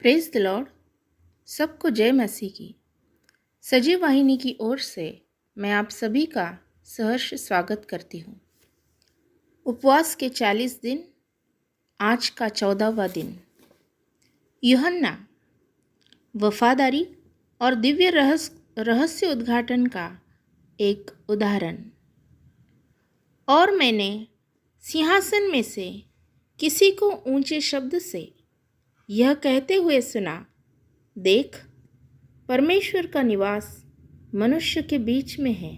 Praise the Lord. सबको जय मसीह की। सजीव वाहिनी की ओर से मैं आप सभी का सहर्ष स्वागत करती हूँ। उपवास के 40 दिन, आज का 14वां दिन। यूहन्ना, वफादारी और दिव्य रहस्य उद्घाटन का एक उदाहरण। और मैंने सिंहासन में से किसी को ऊंचे शब्द से यह कहते हुए सुना, देख, परमेश्वर का निवास मनुष्य के बीच में है।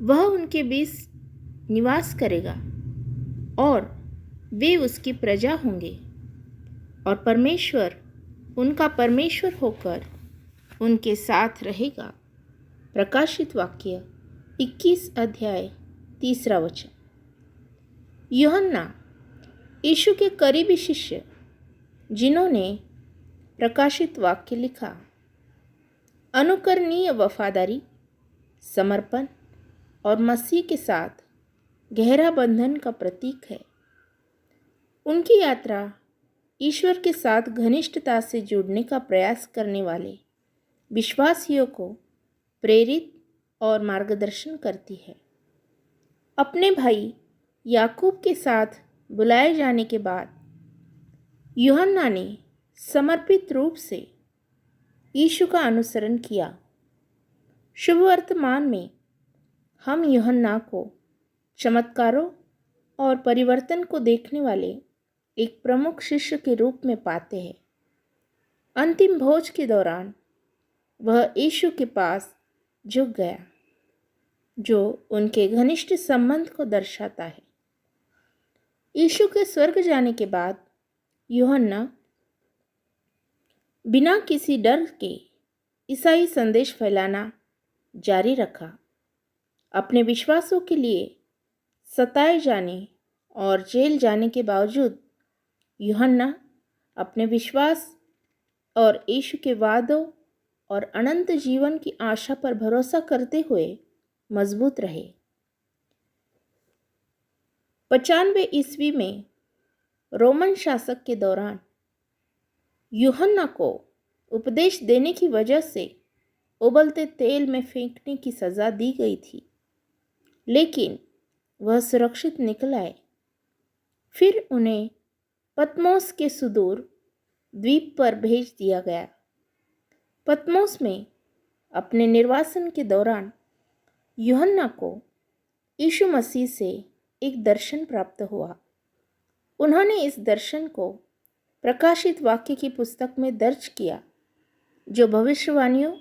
वह उनके बीच निवास करेगा और वे उसकी प्रजा होंगे, और परमेश्वर उनका परमेश्वर होकर उनके साथ रहेगा। प्रकाशित वाक्य 21 अध्याय 3 वचन। यूहन्ना यीशु के करीबी शिष्य, जिन्होंने प्रकाशित वाक्य लिखा, अनुकरणीय वफादारी, समर्पण और मसीह के साथ गहरा बंधन का प्रतीक है। उनकी यात्रा ईश्वर के साथ घनिष्ठता से जुड़ने का प्रयास करने वाले विश्वासियों को प्रेरित और मार्गदर्शन करती है। अपने भाई याकूब के साथ बुलाए जाने के बाद यूहन्ना ने समर्पित रूप से यीशु का अनुसरण किया। शुभ वर्तमान में हम यूहन्ना को चमत्कारों और परिवर्तन को देखने वाले एक प्रमुख शिष्य के रूप में पाते हैं। अंतिम भोज के दौरान वह यीशु के पास झुक गया, जो उनके घनिष्ठ संबंध को दर्शाता है। यीशु के स्वर्ग जाने के बाद यूहन्ना बिना किसी डर के ईसाई संदेश फैलाना जारी रखा। अपने विश्वासों के लिए सताए जाने और जेल जाने के बावजूद यूहन्ना अपने विश्वास और यीशु के वादों और अनंत जीवन की आशा पर भरोसा करते हुए मजबूत रहे। 95 ईस्वी में रोमन शासक के दौरान यूहन्ना को उपदेश देने की वजह से उबलते तेल में फेंकने की सज़ा दी गई थी, लेकिन वह सुरक्षित निकल आए। फिर उन्हें पतमोस के सुदूर द्वीप पर भेज दिया गया। पतमोस में अपने निर्वासन के दौरान यूहन्ना को यीशु मसीह से एक दर्शन प्राप्त हुआ। उन्होंने इस दर्शन को प्रकाशित वाक्य की पुस्तक में दर्ज किया, जो भविष्यवाणियों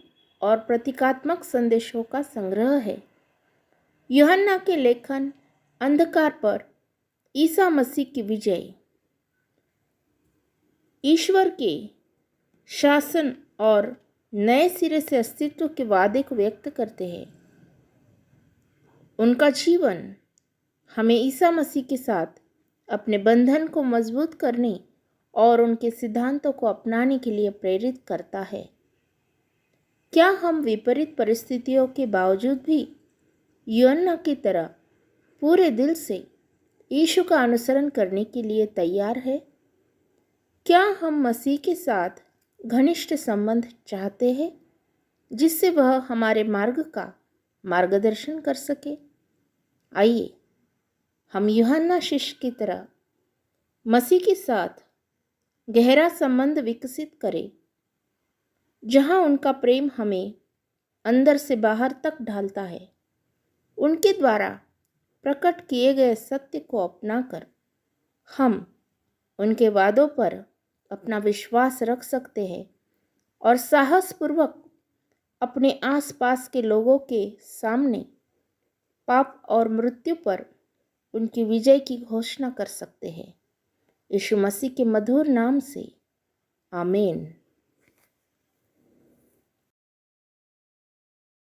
और प्रतीकात्मक संदेशों का संग्रह है। यूहन्ना के लेखन अंधकार पर ईसा मसीह की विजय, ईश्वर के शासन और नए सिरे से अस्तित्व के वादे को व्यक्त करते हैं। उनका जीवन हमें ईसा मसीह के साथ अपने बंधन को मजबूत करने और उनके सिद्धांतों को अपनाने के लिए प्रेरित करता है। क्या हम विपरीत परिस्थितियों के बावजूद भी यूहन्ना की तरह पूरे दिल से यीशु का अनुसरण करने के लिए तैयार है? क्या हम मसीह के साथ घनिष्ठ संबंध चाहते हैं, जिससे वह हमारे मार्ग का मार्गदर्शन कर सके? आइए हम यूहन्ना शिष्य की तरह मसीह के साथ गहरा संबंध विकसित करें, जहां उनका प्रेम हमें अंदर से बाहर तक ढालता है। उनके द्वारा प्रकट किए गए सत्य को अपनाकर हम उनके वादों पर अपना विश्वास रख सकते हैं और साहसपूर्वक अपने आसपास के लोगों के सामने पाप और मृत्यु पर उनकी विजय की घोषणा कर सकते हैं। यीशु मसीह के मधुर नाम से, आमीन।